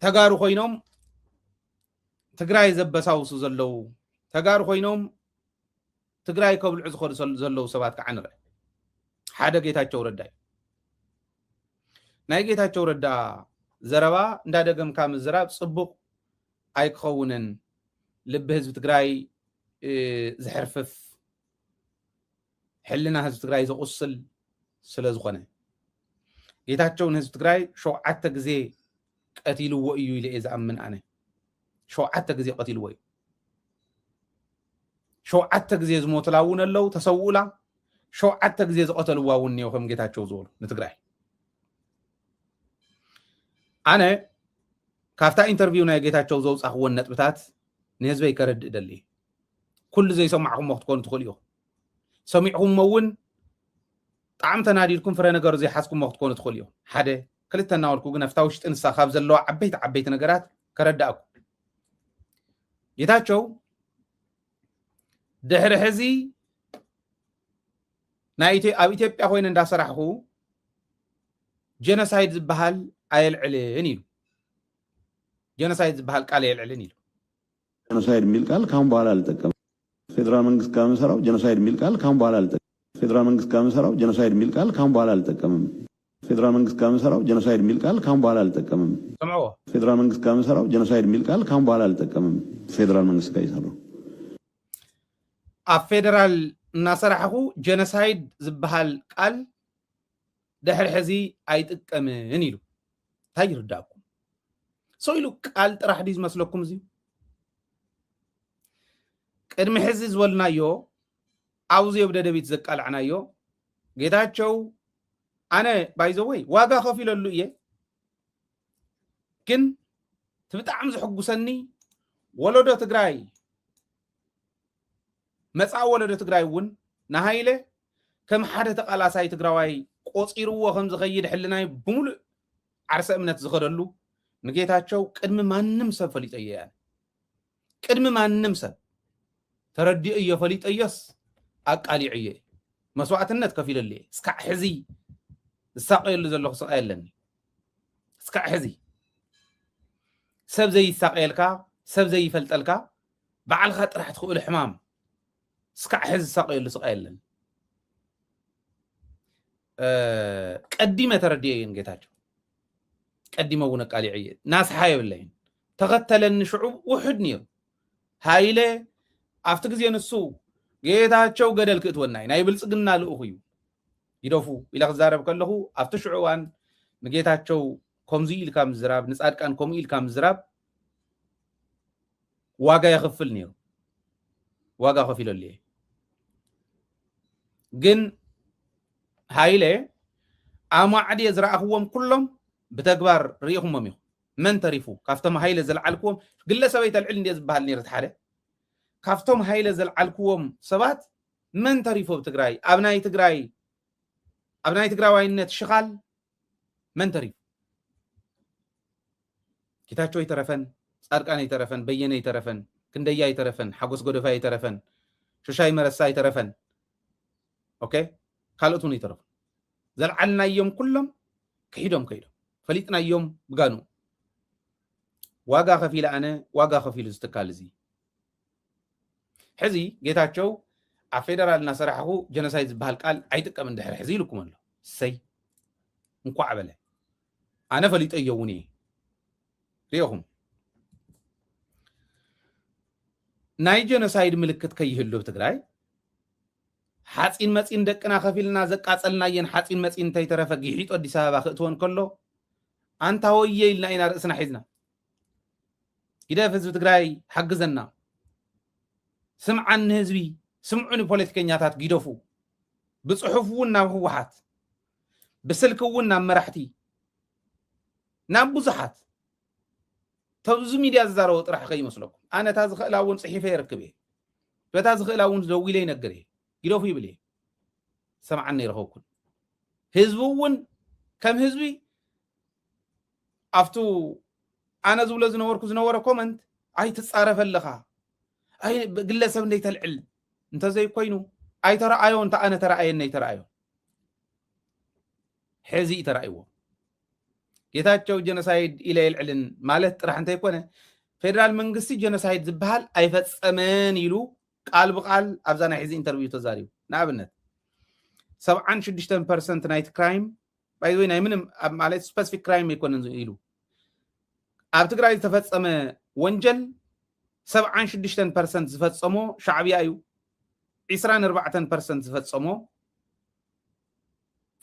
ተጋሩ ኮይኖም ትግራይ ዘበሳውሱ ዘለው ተጋሩ ኮይኖም ትግራይ ከብልዑ ዝኸዱ ዘለው ሰባት ከዓ ንርኢ ሓደ ጌታቸው ረዳ ናይ ጌታቸው ረዳ ዘረባ እንዳደገምካ ምዝራብ ጽቡቕ ኣይክኸውንን ልቢ ህዝቢ ትግራይ ዝሕርፍፍ ሕልና ህዝቢ ትግራይ ዘቁስል ስለ ዝኾነ ጌታቸው ንህዝቢ ትግራይ 7 ግዜ ቀቲልዎ እዩ ኢለ ዝኣምን ኣነ 7 ግዜ ቀቲልዎ እዩ 7 ግዜ ዝሞትላ እውን ኣለው ተሰውኡላ 7 ግዜ ዝቀተልዋ እውን እኒኦ ከም ጌታቸው ዝበሉ ንትግራይ ኣነ ካብታ ኢንተርቪው ናይ ጌታቸው ዘውፃኽዎን ነጥብታት ንህዝበይ ከረድእ ደሊ ኩሉ ዘይሰማዕኹም ክትኮኑ ትኽእሉ ኢኹም ሰሚዕኹም እውን ጣዕም ተናዲድኩም ፍረ ነገር ዘይሓስኩም ክትኮኑ ትኽእሉ ኢኹም ሓደ ክልተ እናወልኩ ግን ኣፍታ ውሽጢ ንሳ ካብ ዘለዋ ዓበይቲ ነገራት ከረዳእኩ ጌታቸው ድሕሪ ሕዚ ኣብ ኢትዮጵያ ኮይኑ እንዳሰራሕኹ ጀኖሳይድ ዝበሃል ኣየልዕልን ኢሉ ጀኖሳይድ ዝበሃል ቃል የልዕልን ኢሉ ጀኖሳይድ የሚል ቃል ካሁን በኋላ አልጠቀምም። ፌዴራል መንግስት ጋር መሰራው ጀኖሳይድ የሚል ቃል ካሁን በኋላ አልጠቀምም። ፌዴራል መንግስት ጋር መሰራው ጀኖሳይድ የሚል ቃል ካሁን በኋላ አልጠቀምም። ፌዴራል መንግስት ጋር መሰራው ጀኖሳይድ የሚል ቃል ካሁን በኋላ አልጠቀምም። ሰምዖ ፌዴራል መንግስት ጋር መሰራው ጀኖሳይድ የሚል ቃል ካሁን በኋላ አልጠቀምም። ፌዴራል መንግስት ጋር ይሰራው ኣብ ፌደራል እናሰራሕኹ ጀኖሳይድ ዝበሃል ቃል ድሕሪ ሕዚ ኣይጥቀምን ኢሉ እንታይ ይርዳእኩም ሰው ኢሉ ቃል ጥራሕ ዲ ዝመስለኩም እዚ ቅድሚ ሕዚ ዝበልናዮ ኣብዙ የብደደቢት ዘቃልዕናዮ ጌታቸው ኣነ ባይዘወይ ዋጋ ከፊለሉ እየ ግን ትብጣዕሚ ዝሕጉሰኒ ወለዶ ትግራይ መጻእ ወለዶ ትግራይ እውን ናሃይለ ከም ሓደ ተቃላሳይ ትግራዋይ ቆፂርዎ ከም ዝኸይድ ሕልናይ ብሙሉእ ዓርሰ እምነት ዝኸደሉ ንጌታቸው ቅድሚ ማንም ሰብ ፈሊጠየ እየ ቅድሚ ማንም ሰብ ተረዲኡ እየ ፈሊጠየስ ኣቃሊዕ እየ መስዋዕትነት ከፊለሉ እየ እስካዕ ሕዚ ዝሳቀየሉ ዘለኹ ስቃየለኒ እስካዕ ሕዚ ሰብ ዘይሳቀየልካ ሰብ ዘይፈልጠልካ ባዕልካ ጥራሕ ትኽእሉ ሕማም እስካዕ ሕዚ ዝሳቀየሉ ስቃየለኒ ቀዲመ ተረዲየ እየን ጌታቸው ቀዲመ እውን ኣቃሊዕ እየ ናስሓ የብለይን ተኸተለኒ ሽዑብ ውሕድ ነይሩ ሃይለ ኣብቲ ግዜ ንሱ ጌታቸው ገደል ክእትወና ናይ ብልፅግና ልኡኽ እዩ ይደፉ ኢለ ክዛረብ ከለኹ ኣብቲ ሽዑ እዋን ንጌታቸው ከምዚ ኢልካ ምዝራብ ንፃድቃን ከምኡ ኢልካ ምዝራብ ዋጋ የኽፍል ነይሩ ዋጋ ከፊለሉ እየ ግን ሃይለ ኣማዕድየ ዝረኣኽዎም ኩሎም ብተግባር ርኢኹሞም ኢኹም መን ተሪፉ ካብቶም ሃይለ ዘለዓልክዎም ግለሰበይ ተልዕል እንድየ ዝበሃል ነይረት ሓደ ካብቶም ሃይለ ዘለዓልክዎም ሰባት መን ተሪፉ ብትግራይ ኣብ ናይ ትግራዋይነት ሽኻል መን ተሪፉ ጌታቸው ይተረፈን ጻድቃን ይተረፈን በየነ ይተረፈን ክንደያ ይተረፈን ሓጎስ ጎደፋ ይተረፈን ሸሻይ መረሳ ይተረፈን ኦኬ ካልኦቱን ይተረፉ ዘለዓልናዮም ኩሎም ከይዶም ፈሊጥናዮም ብጋኑ ዋጋ ከፊለ ኣነ ዋጋ ከፊሉ ዝትካል እዚ ሕዚ ጌታቸው ኣብ ፌደራል እናሰራሕኹ ጀኖሳይድ ዝበሃል ቃል ኣይጥቀምን ድሕሪ ሕዚ ኢልኩም ኣሎ ሰይ እንኳዕ በለ ኣነ ፈሊጠዮ እውን እየ ሪኢኹም ናይ ጀኖሳይድ ምልክት ከይህሉ ብትግራይ ሓፂን መፂን ደቅና ከፊልና ዘቃፀልናየን ሓፂን መፂን እንተይተረፈ ጊሒጦ ኣዲስ ኣበባ ክእትወን ከሎ ኣንታ ወየ ኢልና ኢና ርእስና ሒዝና ይደፍ ህዝቢ ትግራይ ሓግዘና ስምዓኒ ህዝቢ ስምዑኒ ፖለቲከኛታት ጊደፉ ብፅሑፍ እውን ናብ ህወሓት ብስልክ እውን ናብ መራሕቲ ናብ ብዙሓት ተብዙ ሚድያ ዝዛረቦ ጥራሕ ከይመስለኩም ኣነ እታ ዝኽእላ እውን ፅሒፈ ይርክብ እየ በታ ዝኽእላ እውን ደው ኢለ ይነግር እየ ጊደፉ ይብል እየ ሰምዓኒ ይረኸብኩን ህዝቢ እውን ከም ህዝቢ ኣብቱ ኣነ ዝብሎ ዝነበረ ኮመንት ኣይትፃረፈለኻ ኣይ ግለሰብ እንደይተልዕል እንተዘይኮይኑ ኣይተረኣዮ እንተ ኣነ ተረኣየነ ይተረኣዮ ሕዚ ተረኣይዎ ጌታቸው ጀኖሳይድ ኢለ ይልዕልን ማለት ጥራሕ እንታይ ኮነ ፌደራል መንግስቲ ጀኖሳይድ ዝበሃል ኣይፈጸመን ኢሉ ቃል ብቃል ኣብዛ ናይ ሕዚ ኢንተርቪው ተዛሪቡ ንኣብነት 76% ናይት ክራይም ባይ ዘ ወይ ናይ ምንም ማለት ስፔሲፊክ ክራይም ኣይኮነን ኢሉ ኣብ ትግራይ ዝተፈጸመ ወንጀል 76% ዝፈጸሞ ሻዕብያ እዩ 24% ዝፈጸሞ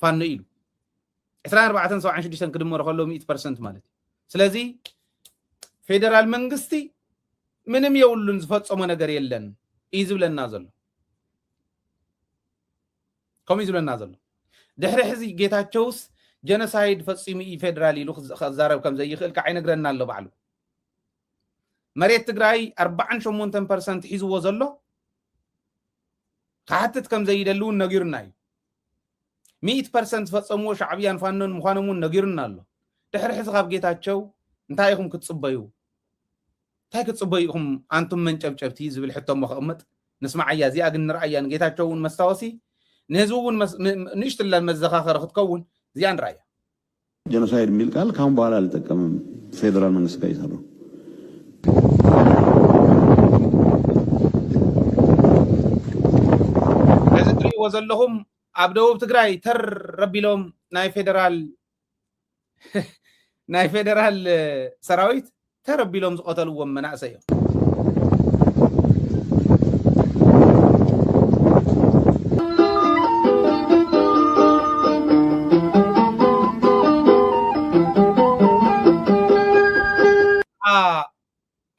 ፋኖ ኢሉ 24 76 ክድመሮ ከሎ 100% ማለት ስለዚ ፌደራል መንግስቲ ምንም የውሉን ዝፈጸሞ ነገር የለን ይዝብለና ዘሎ ከም ይዝብለና ዘሎ ድሕሪ ሕዚ ጌታቸውስ ጀኖሳይድ ፈጺሙ ፌደራል ኢሉ ክዛረብ ከም ዘይኽእል ከዓይነግረና ኣሎ ባዕሉ መሬት ትግራይ 48% ሒዝዎ ዘሎ ካሕትት ከም ዘይደልውን ነጊሩና እዩ 100% ፈጸምዎ ሻዕብያን ፋኖን ምዃኖም እውን ነጊሩና ኣሎ ድሕሪ ሕዚ ካብ ጌታቸው እንታይ ኢኹም ክትጽበዩ እንታይ ክትጽበዩ ኢኹም አንቱም መንጨብጨብቲ ዝብል ሕቶም መኸቕመጥ ንስማዓያ እዚኣ ግን ንርአያን ጌታቸው እውን መስታወሲ ንህዝቡ እውን ንእሽትለን መዘኻኸሪ ክትከውን እዚኣ ንርአያ ጀኖሳይድ የሚል ቃል ካሁን በኋላ አልጠቀምም ፌደራል መንግስት ጋር ይሰራው እዚ ትሪእዎ ዘለኹም ኣብ ደቡብ ትግራይ ተረቢሎም ናይ ፌደራል ሰራዊት ተረቢሎም ዝቆተልዎም መናእሰይ እዮም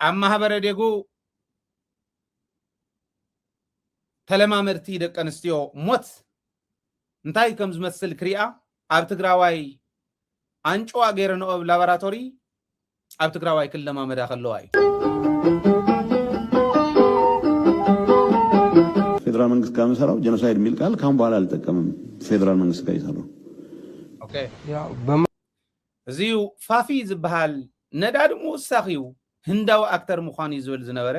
ኣብ ማህበረ ደጉ ተለማመድቲ ደቂ ኣንስትዮ ሞት እንታይ ከም ዝመስል ክሪኣ ኣብ ትግራዋይ አንጭዋ ገይረንኦ ላቦራቶሪ ኣብ ትግራዋይ ክለማመዳ ከለዋ እዩ ፌደራል መንግስት ጋር መሰራው ጀኖሳይድ የሚል ቃል ካሁን በኋላ አልጠቀምም ፌደራል መንግስት ጋር ይሰራው ኦኬ ያው እዚሁ ፋፊ ዝበሃል ነዳድሙ ሳኺዩ ህንዳዊ አክተር ምዃኑ ዝብል ዝነበረ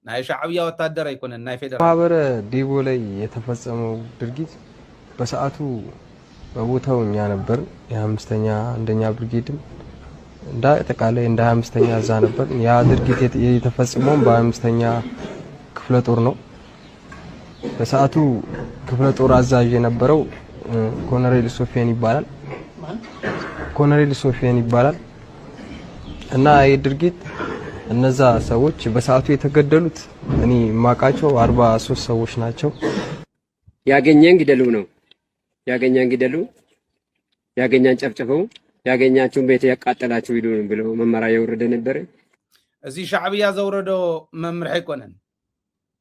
ናይ ሻዕብያ ወታደር አይኮነን ናይ ፌደራል ማህበረ ዴቦ ላይ የተፈጸመው ድርጊት በሰዓቱ በቦታው እኛ ነበር የ5ኛ አንደኛ ብርጌድም እንደ አጠቃላይ እንደ 25ኛ እዛ ነበር ያ ድርጊት የተፈጸመው በ25ኛ ክፍለ ጦር ነው በሰዓቱ ክፍለ ጦር አዛዥ የነበረው ኮሎኔል ሶፊያን ይባላል እና ይህ ድርጊት እነዛ ሰዎች በሰዓቱ የተገደሉት እኔ ማቃቸው 43 ሰዎች ናቸው ያገኘን ግደሉ ነው ያገኘን ግደሉ ያገኘን ጨፍጨፈው ያገኛችሁን ቤት ያቃጠላችሁ ይሉ ብለው መመሪያ የወረደ ነበር እዚ ሻዕብያ ዘወረዶ መምርሒ አይኮነን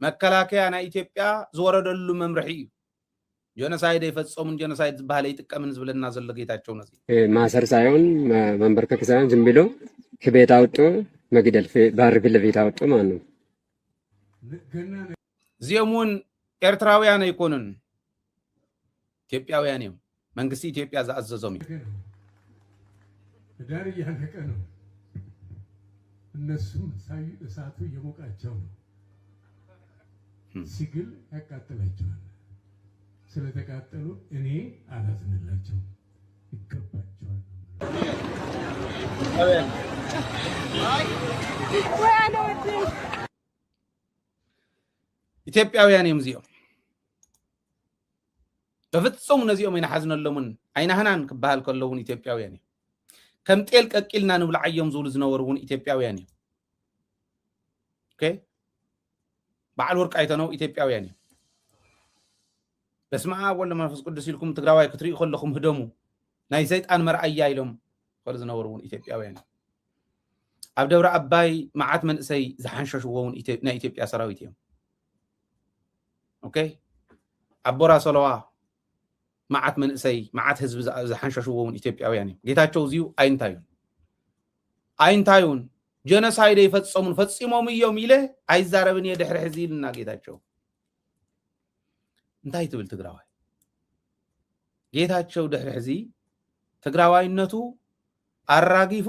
መከላከያ ናይ ኢትዮጵያ ዝወረደሉ መምርሒ እዩ ጀኖሳይድ ይፈጸሙን ጀኖሳይድ ዝበሃል ይጥቀምን ዝብለና ዘሎ ጌታቸው ነዚ ማሰር ሳይሆን መንበርከክ ሳይሆን ዝም ብሎ ከቤት አውጥቶ መግደል ባር ፊት ለፊት አውጥቶ ማለት ነው እዚኦምን ኤርትራውያን አይኮኑን ኢትዮጵያውያን እዮም መንግስቲ ኢትዮጵያ ዘአዘዞም ዳር ያለቀ ነው እነሱም ሳይ እሳቱ የሞቃቸው ነው ሲግል ያቃጥላቸዋል ስለተቃጠሉ እኔ አላዝንላቸው ይገባቸዋል ኢትዮጵያውያን እዮም እዚኦም በፍጹም ነዚኦም ይናሓዝነሎምን አይናህናን ክበሃል ከለውን ኢትዮጵያውያን እዮም ከም ጤል ቀቂልና ንብልዓዮም ዝብሉ ዝነበሩውን ኢትዮጵያውያን እዮም ኦኬ በዓል ወርቃይተነው ኢትዮጵያውያን እዮም በስመ አብ ወወልድ ወመንፈስ ቅዱስ ኢልኩም ትግራዋይ ክትሪኡ ከለኹም ህደሙ ናይ ሰይጣን መርአያ ኢሎም ከል ዝነበሩውን ኢትዮጵያውያን ኣብ ደብረ አባይ መዓት መንእሰይ ዝሓንሸሽዎውን ናይ ኢትዮጵያ ሰራዊት እዮም ኦኬ አቦራ ሰለዋ መዓት መንእሰይ መዓት ህዝቢ ዝሓንሸሽዎውን ኢትዮጵያውያን እዮም ጌታቸው እዚዩ አይንታዩን ጀኖሳይድ ይፈጸሙን ፈጺሞም እዮም ኢለ አይዛረብን የድሕሪ ሕዚ ኢልና ጌታቸው እንታይ ትብል ትግራዋይ ጌታቸው ድሕሪ ሕዚ ትግራዋይነቱ አራጊፉ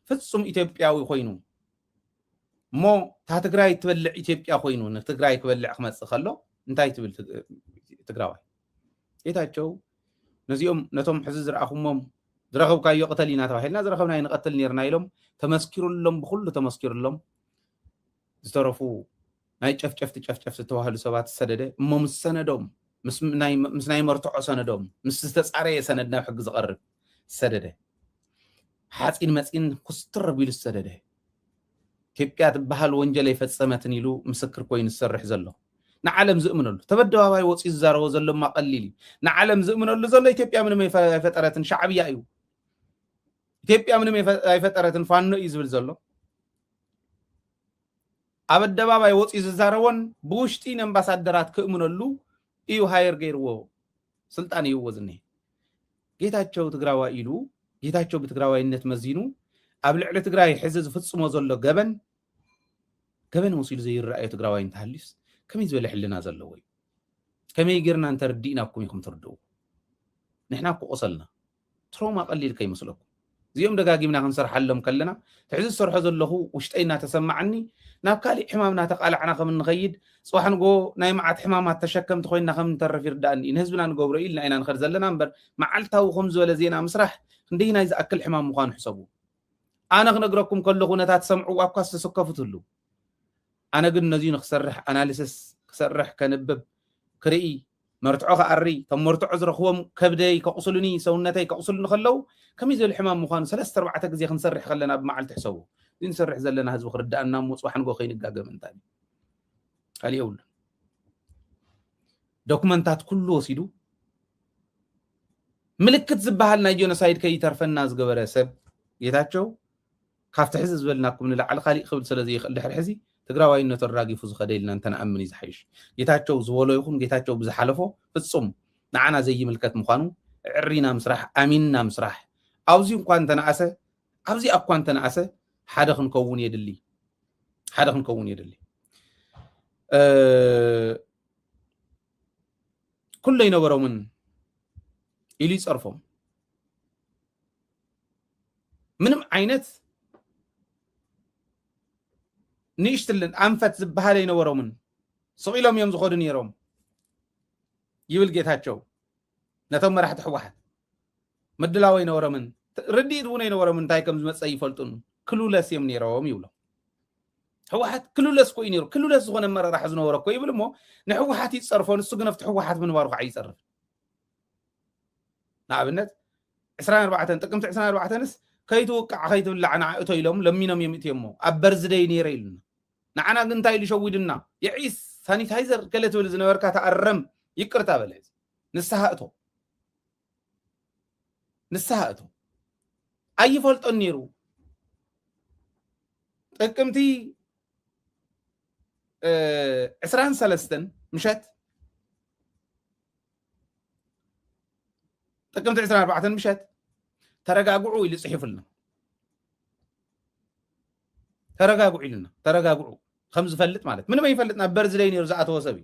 ፍጹም ኢትዮጵያዊ ኮይኑ ሞ ታ ትግራይ ትበልዕ ኢትዮጵያ ኮይኑ ንትግራይ ክበልዕ ክመጽእ ከሎ እንታይ ትብል ትግራዋይ ጌታቸው ነዚኦም ነቶም ሕዚ ዝረአኹሞም ዝረኸብካዮ ቅተል ኢና ተባሂልና ዝረኸብናዮ ንቐትል ነርና ኢሎም ተመስኪሩሎም ብኩሉ ተመስኪሩሎም ዝተረፉ ናይ ጨፍጨፍቲ ተባሃሉ ሰባት ሰደደ እሞ ምስ ሰነዶም ምስ ናይ መርትዖ ሰነዶም ምስ ዝተጻረየ ሰነድ ናብ ሕጊ ዝቐርብ ሰደደ ሓፂን መፂን ኩስትር ቢሉ ሰደደ ኢትዮጵያ ትበሃል ወንጀል ይፈጸመትን ኢሉ ምስክር ኮይኑ ዝሰርሕ ዘሎ ንዓለም ዝእምነሉ ተበደባባይ ወፂኡ ዝዛረቦ ዘሎ ማቀሊል ንዓለም ዝእምነሉ ዘሎ ኢትዮጵያ ምንም አይፈጠረትን ሻዕብያ እዩ ኢትዮጵያ ምንም አይፈጠረትን ፋኖ እዩ ዝብል ዘሎ ኣብ ኣደባባይ ወፂኡ ዝዛረቦን ብውሽጢ ኣምባሳደራት ክእምነሉ እዩ ሃየር ገይርዎ ስልጣን ይዎ ዝኔ ጌታቸው ትግራዋይ ኢሉ ጌታቸው ብትግራዋይነት መዚኑ ኣብ ልዕሊ ትግራይ ሕዚ ዝፍጽሞ ዘሎ ገበን ወሲሉ ዘይረኣዮ ትግራዋይ እንተሃሊስ ከመይ ዝበለ ሕልና ዘለዎ እዩ ከመይ ጌርና እንተርዲእናኩም ኢኹም ትርድኡ ንሕና እኮ ቆሰልና ትሮማ ቀሊል ከይመስለኩም እዚኦም ደጋጊምና ክንሰርሓሎም ከለና ትሕዚ ዝሰርሖ ዘለኹ ውሽጠይና ተሰማዓኒ ናብ ካሊእ ሕማምና ተቃላዕና ከም እንኸይድ ጽባሕ ንጎ ናይ መዓት ሕማማት ተሸከምቲ ኮይንና ከም እንተርፍ ይርዳእኒ ንህዝብና ንገብሮ ኢልና ኢና ንኸድ ዘለና እምበር መዓልታዊ ከም ዝበለ ዜና ምስራሕ ክንደይ ናይ ዝኣክል ሕማም ምዃኑ ሕሰቡ ኣነ ክነግረኩም ከለኹ ነታት ሰምዑ እኳ ዝተሰከፉ ትህሉ ኣነ ግን ነዚዩ ንክሰርሕ ኣናሊሲስ ክሰርሕ ከንብብ ክርኢ መርትዖ ከኣሪቶም መርትዖ ዝረኽቦም ከብደይ ከቁስሉኒ ሰውነተይ ከቁስሉኒ ከለው ከመይ ዝበለ ሕማም ምዃኑ 3-4 ግዜ ክንሰርሕ ከለና ብመዓልቲ ሕሰቡ እዚ ንሰርሕ ዘለና ህዝቢ ክርዳእና እሞ ጽባሕ ንጎ ከይንጋገም እንታይ ካሊእ የብሉን ዶኩመንታት ኩሉ ወሲዱ ምልክት ዝበሃል ናይ ጆኖሳይድ ከይተርፈና ዝገበረ ሰብ ጌታቸው ካብቲ ሕዚ ዝበልናኩም ንላዕሊ ካሊእ ክብል ስለዘይኽእል ድሕሪ ሕዚ ትግራዋይነቱ ኣራጊፉ ዝኸደ ኢልና እንተንኣምን እዩ ዝሓይሽ ጌታቸው ዝበሎ ይኹን ጌታቸው ብዝሓለፎ ፍጹም ንዓና ዘይምልከት ምዃኑ ዕሪና ምስራሕ ኣሚንና ምስራሕ ኣብዚ እኳ እንተነኣሰ ሓደ ክንከውን የድሊ ኩሉ ይነበሮምን ኢሉ ይጸርፎም ምንም ዓይነት ንእሽትልን ኣንፈት ዝበሃል ይነበሮምን ስቂሎም እዮም ዝኸዱ ነይሮም ይብል ጌታቸው ነቶም መራሕቲ ሕወሓት ምድላው ይነበሮምን ርዲኢት እውን ይነበሮምን እንታይ ከም ዝመፀ ይፈልጡን ክሉለስ እዮም ነይሮም ይብሎም ሕወሓት ክሉለስ ኮይኑ ነይሩ ክሉለስ ዝኾነ መራራሕ ዝነበሮ እኮ ይብል እሞ ንሕወሓት ይፀርፎ ንሱ ግን ኣብቲ ሕወሓት ምንባሩ ከዓ ይፀርፍ ንኣብነት 24 ጥቅምቲ 24ንስ ከይትውቃዕ ከይትብላዕ ንዓእቶ ኢሎም ለሚኖም እዮም እትዮ እሞ ኣብ በርዝደይ ነይረ ኢሉና ንዓና ግን እንታይ ኢሉ ሸዊድና የዒስ ሳኒታይዘር ገለ ትብል ዝነበርካ ተኣረም ይቅርታ በለ ንስሓ እቶ ኣይፈልጦን ነይሩ ጥቅምቲ 23 ምሸት ጥቅምቲ 24 ምሸት ተረጋግዑ ኢሉ ጽሒፉልና ተረጋግዑ ኢሉና ተረጋግዑ ከም ዝፈልጥ ማለት ምንም አይፈልጥና በርዝደይ ነይሩ ዝኣተወ ሰብ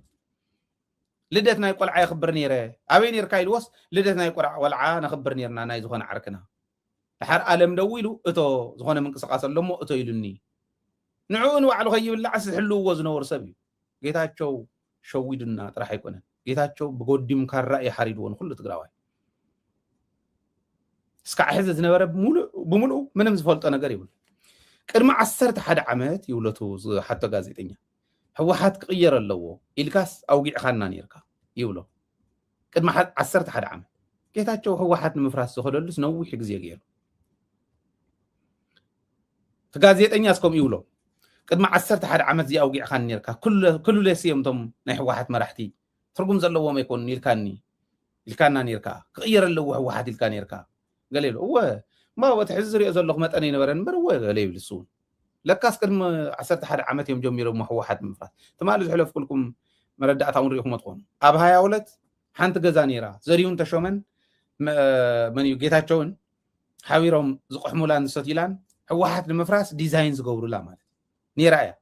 ልደት ናይ ቆልዓ ይኽብር ነይረ ኣበይ ነርካ ኢልዎስ ልደት ናይ ቆልዓ ነኽብር ነርና ናይ ዝኾነ ዓርክና ድሓር ኣለም ደው ኢሉ እቶ ዝኾነ ምንቅስቃስ ኣሎሞ እቶ ኢሉኒ ንዕኡ ንባዕሉ ከይብላዕ ዝሕልውዎ ዝነበሩ ሰብ እዩ ጌታቸው ሸዊዱና ጥራሕ ኣይኮነን ጌታቸው ብጎዲም ካራ ይሓሪድዎ ንኩሉ ትግራዋይ እስካዕ ሕዚ ዝነበረ ብምሉእ ምንም ዝፈልጦ ነገር ይብሉ ቅድሚ 11 ዓመት ይብለቱ ሓቶ ጋዜጠኛ ሕወሓት ክቅየር ኣለዎ ኢልካስ ኣውጊዕኻና ነርካ ይብሎ ቅድሚ 11 ዓመት ጌታቸው ሕወሓት ንምፍራስ ዝኸደሉስ ነዊሕ ግዜ ገይሩ ጋዜጠኛ እስከም ይብሎ ቅድሚ 11 ዓመት እዚ ኣውጊዕኻን ነርካ ኩሉ ለሲዮምቶም ናይ ሕወሓት መራሕቲ ትርጉም ዘለዎም ኣይኮኑን ኢልካና ነርካ ክቅየር ኣለዎ ሕወሓት ኢልካ ነርካ قال له هو ما بتحزر يزل لك متى نبرن برو قال له السون لكاس قد 11 عامات يوم جميرو ما هو واحد من فات تمالز حلف كلكم مردعت عمركم متقون اب هيا ولد حنت غزانيرا زريون تشومن من يجيتاچون حويرهم زقحمولان ستيلان هو واحد المفراس ديزاين زغبرو لا مالت نيرايا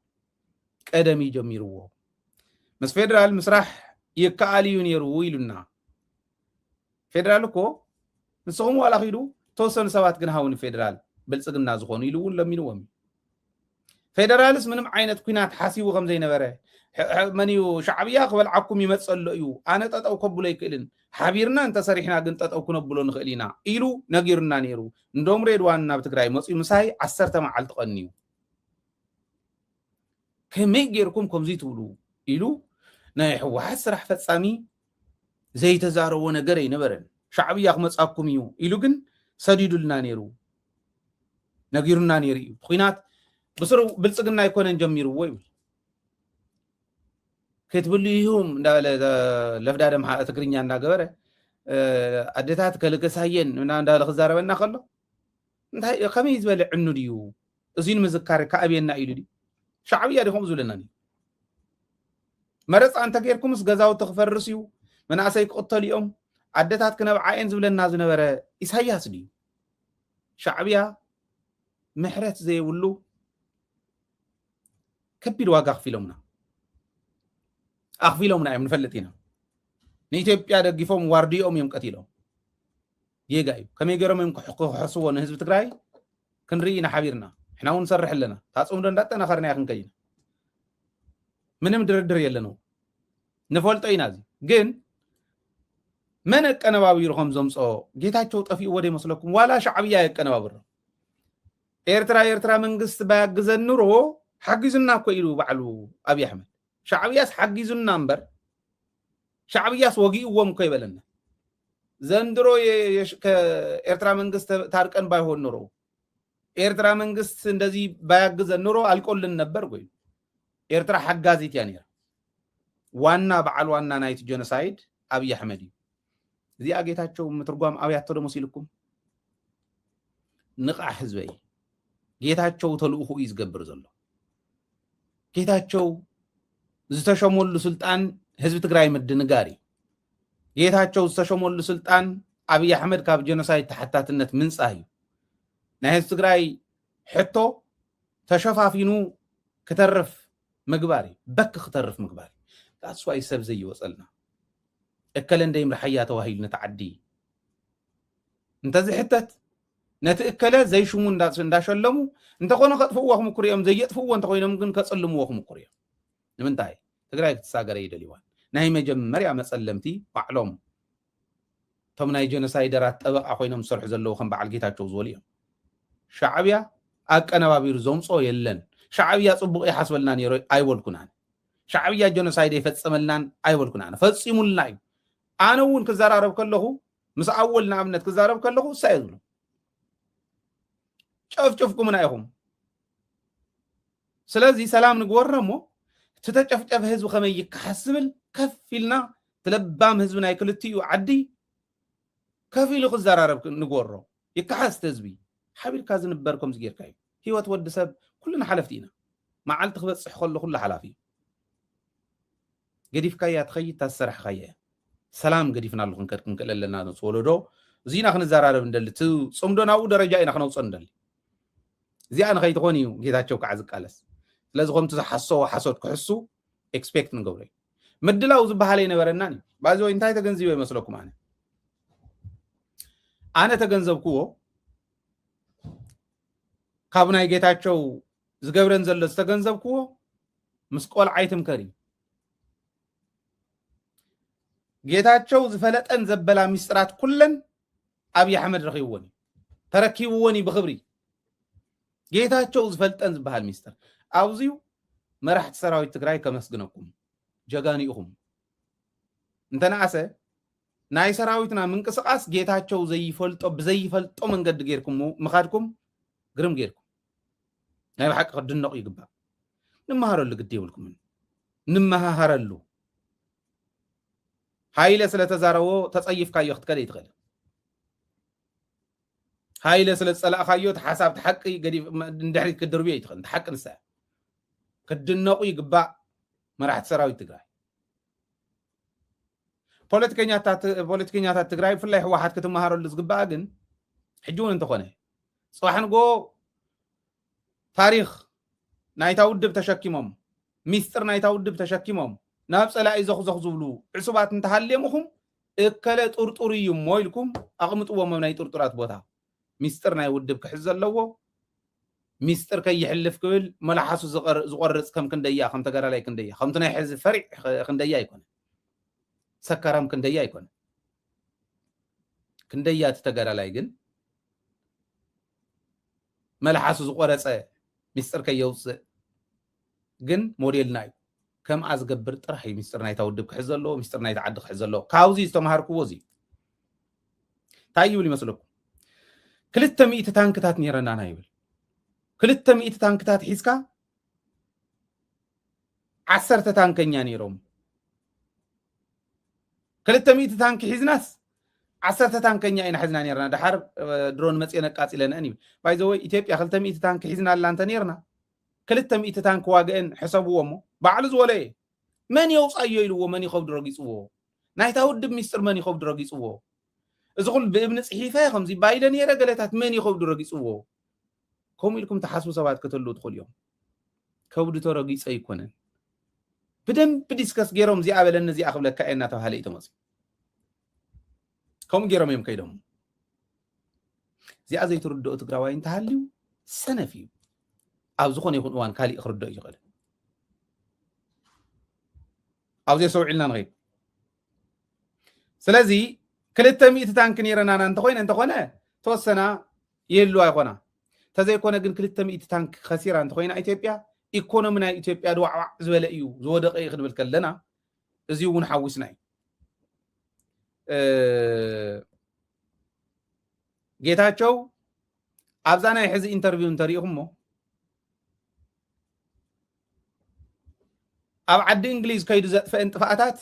قدمي جميرو مس فيدرال مسرح يكاليو نيرو يلنا فيدرال كو ንስኹም ዋላ ኺዱ ተወሰኑ ሰባት ግን ሃውን ፌደራል ብልጽግና ዝኾኑ ኢሉውን ለሚንዎም ፌደራልስ ምንም ዓይነት ኩናት ሓሲቡ ከም ዘይነበረ መንዩ ሻዕብያ ክበልዓኩም ይመጸሎ እዩ ኣነ ጠጠው ከብሎ ይክእልን حبيرنا أنت صريحنا قنت أكون بلون خلينا إلو نجيرنا نيرو ندوم ريدواننا بتقرأي مصي مساي عسرت مع التقنيو كم يجيركم كم زي تقولوا إلو نايحو حسرح فتصامي زي تزارو ونجري نبرن شعبي يخمص أبكم يو إلو جن سديدو لنا نيرو نجيرنا نيري خينات بصروا بلصقنا يكون نجميرو ويل كتبلي يوم لفداد مع تقرينيا ناغبره اديتات كلكساين من عند الخزاربنا خلو انت خميز بل عنو ديو ازين مذكار كابينا ايلو دي شعبيه ديهم زولناني مرص انت غيركم غزاو تخفرسيو من اساي قتليهم اديتات كنبعين زبلنا زنبره اساياس دي شعبيه محرت زي ولو كبير واقع فيلمنا أخفيلهم نعم نفلتينا نيتيبيا دغيفهم وارديهم يمقتيلهم يغايو كمي غيرهم يمقحقو حسو نهزب تግራይ كنرينا حبيرنا احنا ونسرح لنا ታጽም ደንዳጠና خرنا ያክን ከይና ምንም ድርድር የለነው ነፈልጦ ይናዚ ግን من ቀነባቢሩም ዘምጾ ጌታቸው ጠፊ ወደ መስለኩም ዋላ ሻዕቢያ ይቀነባብሩ ኤርትራ መንግስት ባያግዘን ኑሮ حግዝና እኮ ኢሉ ባዕሉ አብይ አህመድ شعبياس حقيزنا نمبر شعبياس وقيوهم كيبلنا زندرو كإرترا منغست تاركن بايهون نورو إرترا منغست اندزي بايقزن نورو الكل نبر قوي إرترا حقازي تيانير وانا بعال وانا نايت جونسايد أبي أحمدي زي أجيتاتشو مترقوام أبي أحتر مسيلكم نقع حزبي جيتاتشو تلوخو يزقبر زلو جيتاتشو ዝተሸሞሉ ስልጣን ህዝብ ትግራይ ምድንጋሪ ጌታቸው ዝተሸሞሉ ስልጣን አብይ አህመድ ካብ ጀኖሳይድ ተሐታትነት ምንጻዩ ናይ ህዝብ ትግራይ ሕቶ ተሸፋፊኑ ከተርፍ ምግባሪ በክ ከተርፍ ምግባሪ that's why ሰብ ዘይወጸልና እከለ እንደይም ረሐያ ተዋሂል ነተዓዲ እንተዚ ሕተት ነተእከለ ዘይሽሙ እንዳሸለሙ እንተኾነ ከጥፍዋኹም ኩሪኦም ዘይጥፍዎ እንተኾይኖም ግን ከጽልምዎኹም ኩሪኦም ንምንታይ ትግራይ ክትሳገረ ይደልይዋን ናይ መጀመርያ መጸለምቲ ባዕሎም ቶም ናይ ጀኖሳይደራት ጠበቃ ኮይኖም ሰርሑ ዘለው ከም በዓል ጌታቸው ዝበሉ እዮም ሻዕብያ አቀነባቢሩ ዘምጾ የለን ሻዕብያ ጽቡቕ ይሓስበልና ነይሩ አይወልኩናን ሻዕብያ ጀኖሳይድ ይፈጽመልናን አይወልኩናን ፈጽሙልና እዩ ኣነ እውን ክዘራረብ ከለኹ ምስ ኣወልና ኣብነት ክዛረብ ከለኹ ሳይዝሉ ጨፍጨፍኩምና ኢኹም ስለዚ ሰላም ንግበርሞ تتجفجف هزب خمي يكحسبل كفيلنا تلبام هزبنا يكلتيو عدي كفيل خزارارب نغورو يكحس تزبي حبيل كازن بركم زغير كاي هيوت ود سب كلنا حلفتينا ما عل تخبصح كل حلافي قديف كايا تخي تسرح خايا سلام قديفنا لكم كركم كللنا نسولدو زينا خنزارارب ندلتو صمدوناو درجه اينا خنوصن ندل زي انا خي تخونيو جيتاچو كعز قالس لازم تحسوا حسود كحسو expect نقولي مدلاو زبحالي نبرناني بعضو انتهي تغنزيبه مسلوكم انا تغنزبكو ካብናይ ጌታቸው ዝገብረን ዘሎ ዝተገንዘብክዎ ምስ ቆልዓይትም ከሪ ጌታቸው ዝፈለጠን ዘበላ ሚስጥራት ኩለን አብይ አህመድ ረኺብዎኒ ተረኪብዎኒ ብኽብሪ ጌታቸው ዝፈልጠን ዝበሃል ሚስጥር አውዚው መራሕቲ ሰራዊት ትግራይ ከመስግነኩም ጀጋኒኡኹም እንተናአሰ ናይ ሰራዊትና ምንቅስቃስ ጌታቸው ዘይፈልጦ ብዘይፈልጦ መንገዲ ጌርኩም ምኻድኩም ግርም ጌርኩም ናይ ብሓቂ ክድነቑ ይግባእ ንመሃረሉ ግድ ይብልኩም ንመሃረሉ ሃይለ ስለተዛረቦ ተጸይፍካዮ ክትከደ ይትኽእል ሃይለ ስለጸላእካዮ ተሓሳብ ተሓቂ ገዲፍ እንድሕሪት ክድርብዮ ይትኽእል ተሓቂ ንሳ ክድነቑ ይግባእ መራሕቲ ሰራዊት ትግራይ ፖለቲከኛታት ትግራይ ፍላይ ህወሓት ክትመሃረሉ ዝግባእ ግን ሕጂ እውን እንተኾነ ጽባሕ ንጎ ታሪክ ናይታ ውድብ ተሸኪሞም ሚስጥር ናይታ ውድብ ተሸኪሞም ናብ ጸላኢ ዘኽዘኽ ዝብሉ ዕሱባት እንተሃልየምኹም እከለ ጡርጡር እዩ ሞ ኢልኩም ኣቕምጥዎም ናይ ጡርጡራት ቦታ ሚስጥር ናይ ውድብ ክሕዝ ዘለዎ ሚስጥር ከይሕልፍ ክብል መላሓሱ ዝቆርጽ ከም ክንደያ ከም ተጋዳላይ ክንደያ ከምቲ ናይ ሕዚ ፈሪዕ ክንደያ ኣይኮነ ሰከራም ክንደያ ኣይኮነ ክንደያት ተገዳላይ ግን መልሓሱ ዝቆረፀ ሚስጥር ከየውፅእ ግን ሞዴልና እዩ ከም ኣዝገብር ጥራሕ እዩ ሚስጥር ናይታ ውድብ ክሕዝ ዘለዎ ሚስጥር ናይታ ዓዲ ክሕዝ ዘለዎ ካብዚ ዝተምሃርክዎ እዚ እንታይ ይብል ይመስለኩም 200 ታንክታት ነይረናና ይብል 200 ታንክታት ሒዝካ 10 ታንከኛ ነይሮም 200 ታንክ ሒዝናስ 10 ታንከኛ ኢና ሒዝና ነይርና ድሓር ድሮን መፅየን ኣቃፂለንአን ይብል ባይ ዘ ወይ ኢትዮጵያ 200 ታንክ ሒዝና ኣላንተ ነይርና 200 ታንክ ዋግአን ሕሰብዎ እሞ ባዕሉ ዝበለየ መን የውፃዮ ኢልዎ መን ይኸብዱ ረጊፅዎ ናይታ ውድብ ሚስጥር መን ይኸብዱ ረጊፅዎ እዚ ኩሉ ብእብኒ ፅሒፈ ከምዚ ባይለ ነይረ ገለታት መን ይኸብዱ ረጊፅዎ ከምኡ ኢልኩም ተሓስቡ ሰባት ክትህሉ ትኽእሉ እዮም ከብዱ ተረጊፀ ይኮነን ብደንብ ዲስከስ ገይሮም እዚኣ በለኒ እዚኣ ክብለካ እየ እናተባሃለ እዩ ተመፅኡ ከምኡ ገይሮም እዮም ከይዶም እዚኣ ዘይትርድኦ ትግራዋይ እንተሃልዩ ሰነፍ እዩ ኣብ ዝኾነ ይኹን እዋን ካሊእ ክርድኦ ይኽእል ኣብዚ ሰውዒልና ንኸይድ ስለዚ 200 ታንክ ነይረናና እንተኾነ ተወሰና የሉ ኣይኮና ተዘይኮነ ግን 200 ታንክ ከሲራ እንተኮይና ኢትዮጵያ ኢኮኖሚ ናይ ኢትዮጵያ ድዋዕዋዕ ዝበለ እዩ ዝወደቀ እዩ ክንብል ከለና እዚ እውን ሓዊስና እዩ ጌታቸው ኣብዛ ናይ ሕዚ ኢንተርቪው እንተሪኢኹሞ ኣብ ዓዲ እንግሊዝ ከይዱ ዘጥፈአን ጥፋኣታት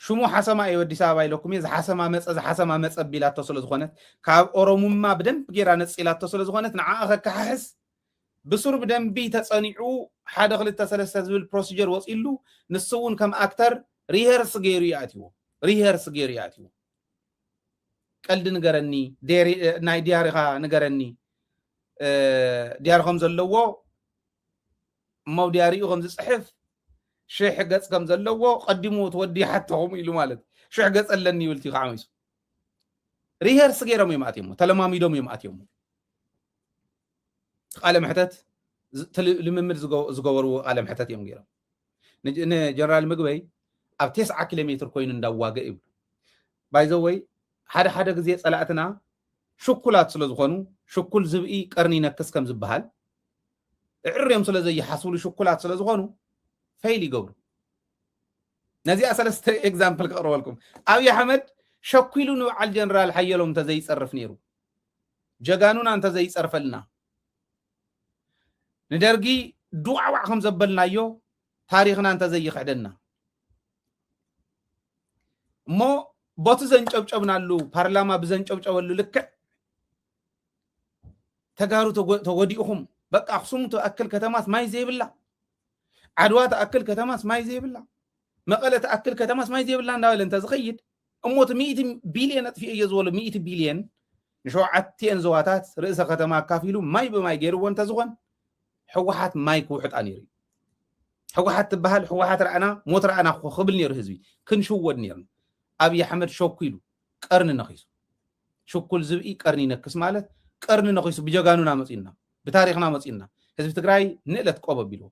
ሽሙ ሓሰማ እዩ ኣዲስ ኣበባ ኢለኩም እየ ዝሓሰማ መፀ ቢላቶ ስለ ዝኾነት ካብ ኦሮሙማ ብደንብ ጌራ ነፂላቶ ስለ ዝኾነት ንዓኣ ከከሓሕስ ብሱር ብደንቢ ተፀኒዑ 1 2 3 ዝብል ፕሮሲጀር ወፂሉ ንሱ እውን ከም ኣክተር ሪሄርስ ገይሩ ይኣትዎ ቀልዲ ንገረኒ ናይ ዲያሪኻ ንገረኒ ዲያሪ ከም ዘለዎ እማው ዲያሪኡ ከም ዝፅሕፍ 1000 ገጽ ከም ዘለዎ ቀዲሙ ትወዲ ሓተኹም ኢሉ ማለት 1000 ገጽ ኣለኒ ይብል እዩ ከዓሚሱ ሪሄርስ ገይሮም እዮም ኣትዮም ተለማሚዶም እዮም ኣትዮም ቃለ ምሕተት ልምምድ ዝገበሩ ቃለ ምሕተት እዮም ገይሮም ንጀነራል ምግበይ ኣብ 9 ኪሎ ሜትር ኮይኑ እንዳዋገ ይብሉ ባይዘወይ ሓደ ግዜ ፀላእትና ሽኩላት ስለ ዝኾኑ ሽኩል ዝብኢ ቀርኒ ነክስ ከም ዝበሃል ዕርዮም ስለ ዘይሓስብሉ ሽኩላት ስለ ዝኾኑ ፌይል ይገብሩ ነዚኣ ሰለስተ ኤግዛምፕል ከቕርበልኩም ኣብይ ኣሕመድ ሸኩሉ ንበዓል ጀነራል ሓየሎም እንተዘይፀርፍ ነይሩ ጀጋኑና እንተዘይፀርፈልና ንደርጊ ዱዕዋዕ ከም ዘበልናዮ ታሪክና እንተዘይክሕደና እሞ ቦቱ ዘንጨብጨብናሉ ፓርላማ ብዘንጨብጨበሉ ልክዕ ተጋሩ ተወዲኡኹም በቃ ኣክሱም ተኣክል ከተማስ ማይ ዘይብላ ዓድዋ ተኣክል ከተማስ ማይ ዘይብላ መቐለ ተኣክል ከተማስ ማይ ዘይብላ እንዳበለ እንተዝኸይድ እሞት 100 ቢልዮን ኣጥፊኡ እየ ዝበሎ 100 ቢልዮን ንሸውዓተን ዞባታት ርእሰ ከተማ ኣካፊሉ ማይ ብማይ ገይርዎ እንተዝኾን ሕወሓት ማይ ክውሕጣ ነይሩ ሕወሓት ትበሃል ሕወሓት ረኣና ሞት ረኣና ክብል ነይሩ ህዝቢ ክንሽወድ ነርና ኣብይ ኣሕመድ ሸኩሉ ቀርኒ ነኺሱ ሽኩል ዝብኢ ቀርኒ ነክስ ማለት ቀርኒ ነኺሱ ብጀጋኑና መፂና ብታሪክና መፂና ህዝቢ ትግራይ ንእለት ቆብ ኣቢልዎ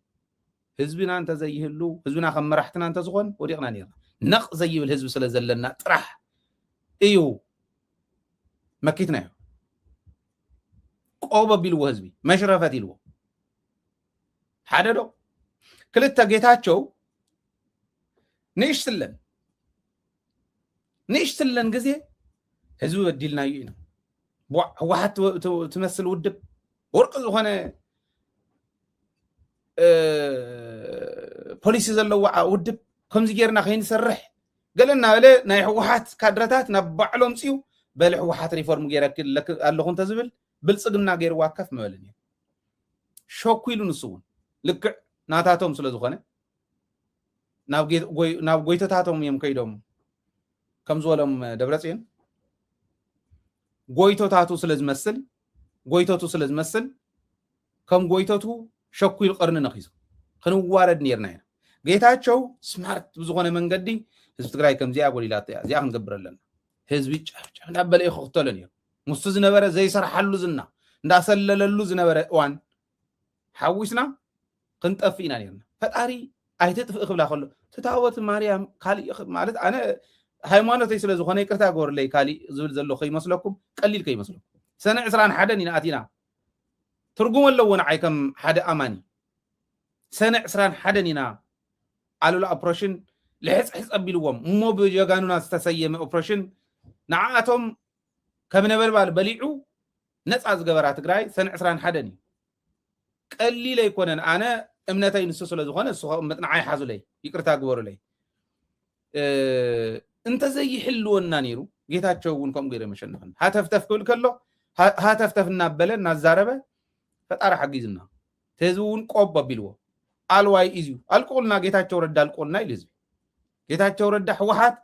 ህዝብና እንተዘይህሉ ህዝብና ከም መራሕትና እንተዝኾን ወዲቕና ነርና ነቕ ዘይብል ህዝቢ ስለ ዘለና ጥራሕ እዩ መኪትና እዩ ቆብ ኣቢልዎ ህዝቢ መሽረፈት ኢልዎ ሓደ ዶ ክልተ ጌታቸው ንእሽትለን ግዜ ህዝቢ በዲልና እዩ ኢና ሕወሓት ትመስል ውድብ ወርቂ ዝኾነ ፖሊሲ ዘለዎ ውድብ ከምዚ ጌርና ከይንሰርሕ ገለና በለ ናይ ሕወሓት ካድረታት ናብ ባዕሎም ፅዩ በለ ሕወሓት ሪፎርም ገይረክ ኣለኹ እንተዝብል ብልፅግና ገይርዋ ከፍ መበልን እዩ ሸኩ ኢሉ ንሱ እውን ልክዕ ናታቶም ስለ ዝኾነ ናብ ጎይቶታቶም እዮም ከይዶም ከም ዝበሎም ደብረፅዮን ጎይቶታቱ ስለ ዝመስል ከም ጎይቶቱ ሸኩ ኢሉ ቀርኒ ነኺሱ ክንዋረድ ነርና ኢና ጌታቸው ስማርት ብዝኾነ መንገዲ ህዝቢ ትግራይ ከምዚኣ ጎሊላት እያ እዚኣ ክንገብር ኣለና ህዝቢ ጨፍጨፍ እንዳበለ እዩ ክኽተሎ ነይሩ ምስቱ ዝነበረ ዘይሰርሓሉ ዝና እንዳሰለለሉ ዝነበረ እዋን ሓዊስና ክንጠፍ ኢና ነርና ፈጣሪ ኣይትጥፍእ ክብላ ከሎ ትታወት ማርያም ካሊእ ማለት ኣነ ሃይማኖተይ ስለ ዝኾነ ይቅርታ ጎርለይ ካሊ ዝብል ዘሎ ከይመስለኩም ቀሊል ከይመስለኩም ሰነ 21 ኢና ኣቲና ትርጉም ኣለዎ ንዓይ ከም ሓደ ኣማኒ ሰነ 21 ኢና ኣሉላ ኦፕሬሽን ልሕፅሕፅ ኣቢልዎም እሞ ብጀጋኑና ዝተሰየመ ኦፕሬሽን ንዓኣቶም ከም ነበልባል በሊዑ ነፃ ዝገበራ ትግራይ ሰነ 21 እዩ ቀሊል ኣይኮነን ኣነ እምነተይ ንሱ ስለ ዝኾነ እሱ ንዓይ ሓዙለይ ይቅርታ ግበሩለይ እንተ ዘይሕልወና ነይሩ ጌታቸው እውን ከምኡ ገይረ መሸነፍና ሃተፍተፍ ክብል ከሎ ሃተፍተፍ እናበለ እናዛረበ ፈጣሪ ሓጊዝና ህዝቢ እውን ቆብ ኣቢልዎ ኣልዋይ እዩ ኣልቆልና ጌታቸው ረዳ ኣልቆልና ኢሉ ህዝቢ ጌታቸው ረዳ ሕወሓት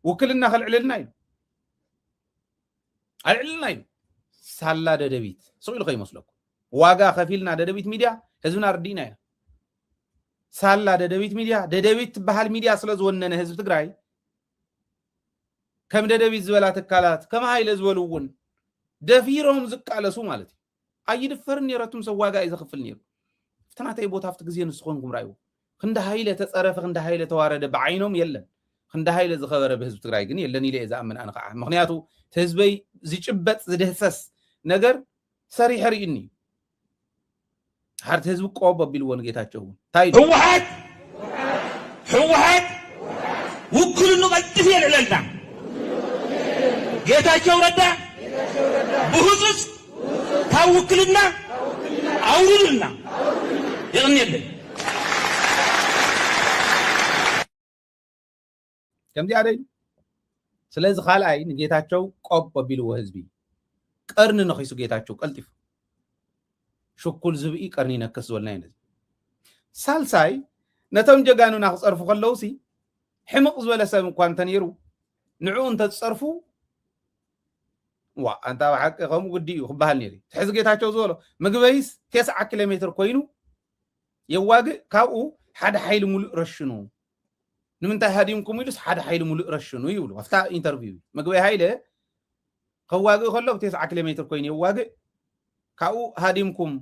ውክልና ከልዕልልና ኢሉ ኣልዕልና ኢሉ ሳላ ደደቢት ስኢሉ ከይመስለኩም ዋጋ ከፊልና ደደቢት ሚድያ ህዝብና ርዲና እያ ሳላ ደደቢት ሚድያ ደደቢት ትበሃል ሚድያ ስለ ዝወነነ ህዝቢ ትግራይ ከም ደደቢት ዝበላ ትካላት ከም ሃይለ ዝበሉ እውን ደፊሮም ዝቃለሱ ማለት እዩ ኣይድፈርን ነይረቱም ሰብ ዋጋ እዩ ዘኽፍል ነይሩ ፍትናተይ ቦታ ኣብቲ ግዜ ንስኾንኩም ራእይዎ ክንደ ሃይለ ተፀረፈ ክንደ ሃይለ ተዋረደ ብዓይኖም የለን ክንደ ሃይለ ዝኸበረ ብህዝቢ ትግራይ ግን የለን ኢለ ዝኣምን ኣነ ከዓ ምክንያቱ ህዝበይ ዝጭበጥ ዝድህሰስ ነገር ሰሪሕ ርኢኒ ሓርቲ ህዝቢ ቆብ ኣቢልዎ ንጌታቸው እንታይ ሕወሓት ውክልኑ ቀልጥፍ የልዕለልና ጌታቸው ረዳ ብህፁፅ ካብ ውክልና ኣውርድልና ይቕኒየለን ከምዚ ኣደይ ስለዚ ካልኣይ ንጌታቸው ቆብ ኣቢልዎ ህዝቢ ቀርኒ ነኺሱ ጌታቸው ቀልጢፉ ሽኩል ዝብኢ ቀርኒ ነክስ ዝበልና እዩ ሳልሳይ ነቶም ጀጋኑና ክፀርፉ ከለውሲ ሕምቕ ዝበለ ሰብ እኳ እንተነይሩ ንዕኡ እንተዝፀርፉ ዋ ኣንታ ብሓቂ ከምኡ ግዲ እዩ ክበሃል ነይሩ ትሕዚ ጌታቸው ዝበሎ ምግበይስ 9 ኪሎ ሜትር ኮይኑ የዋግእ ካብኡ ሓደ ሓይሊ ሙሉእ ረሽኑ ንምንታይ ሃዲምኩም ኢሉስ ሓደ ሓይሊ ሙሉእ ረሽኑ ይብሉ ኣፍታ ኢንተርቪው ምግበይ ሃይለ ከዋግእ ከሎ 9 ኪሎ ሜትር ኮይኑ የዋግእ ካብኡ ሃዲምኩም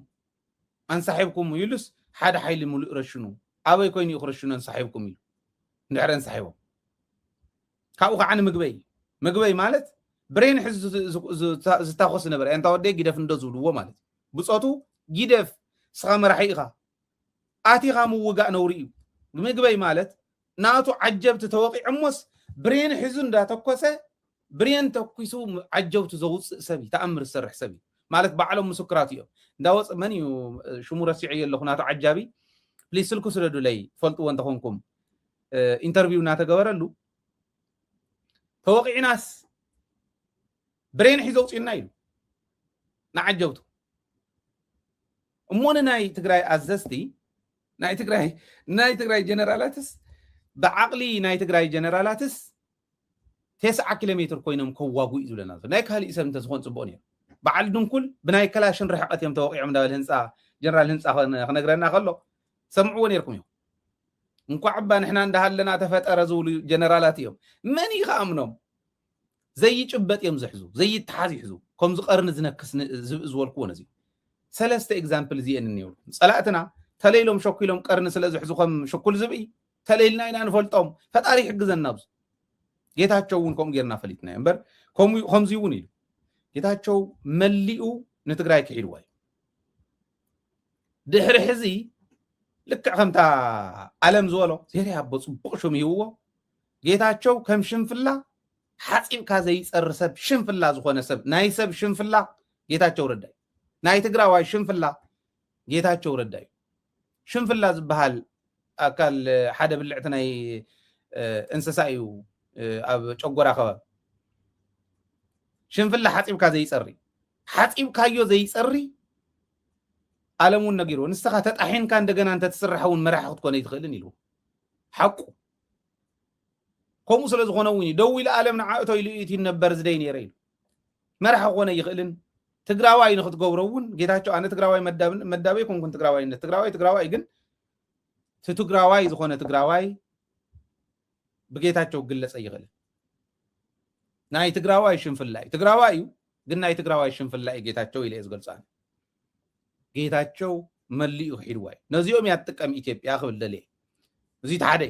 ኣንሳሒብኩም ኢሉስ ሓደ ሓይሊ ሙሉእ ረሽኑ ኣበይ ኮይኑ ይኽረሽኑ ኣንሳሒብኩም ኢሉ እንድሕር ኣንሳሒቦም ካብኡ ከዓ ንምግበይ ማለት ብሬን ሕዚ ዝታኮስ ነበረ እንታ ወደይ ጊደፍ እንዶ ዝብልዎ ማለት ብፆቱ ጊደፍ ስኻ መራሒ ኢኻ ኣቲኻ ምውጋእ ነውሪ እዩ ምግበይ ማለት ናቱ ዓጀብቲ ተወቂዖሞስ ብሬን ሒዙ እንዳተኮሰ ብሬን ተኩሱ ዓጀብቲ ዘውፅእ ሰብ ተኣምር ዝሰርሕ ሰብ ማለት ባዕሎም ምስክራት እዮም እንዳወፅእ መን እዩ ሽሙ ረሲዑ የለኹ ናቱ ዓጃቢ ፕሊዝ ስልኩ ስረዱለይ ፈልጥዎ እንተኾንኩም ኢንተርቪው እናተገበረሉ ተወቂዕናስ ብሬን ሒዞ ውፅኡና ኢሉ ንዓጀብቱ እሞ ንናይ ትግራይ ኣዘዝቲ ናይ ትግራይ ጀነራላትስ ብዓቕሊ ናይ ትግራይ ጀነራላትስ 9 ኪሎ ሜትር ኮይኖም ከዋጉ እዩ ዝብለና ናይ ካሊእ ሰብ እንተዝኾን ፅቡቅ ነይሩ በዓል ድንኩል ብናይ ከላሽን ርሕቀት እዮም ተወቂዖም እንዳበል ህንፃ ጀነራል ህንፃ ክነግረና ከሎ ሰምዕዎ ነይርኩም እዮም እንኳ ዕባ ንሕና እንዳሃለና ተፈጠረ ዝብሉ ጀነራላት እዮም መን ይኸኣምኖም ዘይጭበጥ እዮም ዝሕዙ ዘይተሓዝ ይሕዙ ከምዚ ቀርኒ ዝነክስ ዝበልክዎ ነዚ ሰለስተ ኤግዛምፕል እዚአን እኒብሉ ፀላእትና ተለይሎም ሸኪሎም ቀርኒ ስለ ዝሕዙ ከም ሽኩል ዝብኢ ተለይልና ኢና ንፈልጦም ፈጣሪ ይሕግዘና ብዙ ጌታቸው እውን ከምኡ ጌርና ፈሊጥና እምበር ከምዚ እውን ኢሉ ጌታቸው መሊኡ ንትግራይ ክሒድዋ እዩ ድሕሪ ሕዚ ልክዕ ከምታ ዓለም ዝበሎ ዜርያ ኣቦ ፅቡቅ ሹም ይህብዎ ጌታቸው ከም ሽንፍላ ሓፂብካ ዘይፀሪ ሰብ ሽንፍላ ዝኾነ ሰብ ናይ ሰብ ሽንፍላ ጌታቸው ረዳ እዩ ናይ ትግራዋይ ሽንፍላ ጌታቸው ረዳ እዩ ሽንፍላ ዝበሃል ኣካል ሓደ ብልዕቲ ናይ እንስሳ እዩ ኣብ ጨጎራ ከባቢ ሽንፍላ ሓፂብካ ዘይፀሪ ሓፂብካዮ ዘይፀሪ ዓለም እውን ነጊርዎ ንስኻ ተጣሒንካ እንደገና እንተ ትስራሕ እውን መራሒ ክትኮነ ይትኽእልን ኢልዎ ሓቁ ከምኡ ስለ ዝኾነ እውን ደው ኢሉ ዓለም ንዓእቶ ኢሉ እቲ ነበር ዝደይ ነይረ ኢሉ መራሒ ክኾነ ይኽእልን ትግራዋይ ንክትገብሮ እውን ጌታቸው ኣነ ትግራዋይ መዳበይ ኮንኩን ትግራዋይነት ትግራዋይ ግን ትግራዋይ ዝኾነ ትግራዋይ ብጌታቸው ግለፀ ይኽእል ናይ ትግራዋይ ሽንፍላ እዩ ትግራዋይ እዩ ግን ናይ ትግራዋይ ሽንፍላ እዩ ጌታቸው ኢለ ዝገልፃ ጌታቸው መሊኡ ሒድዋ እዩ ነዚኦም እያ ትጥቀም ኢትዮጵያ ክብል ደልየ እዚ ተሓደ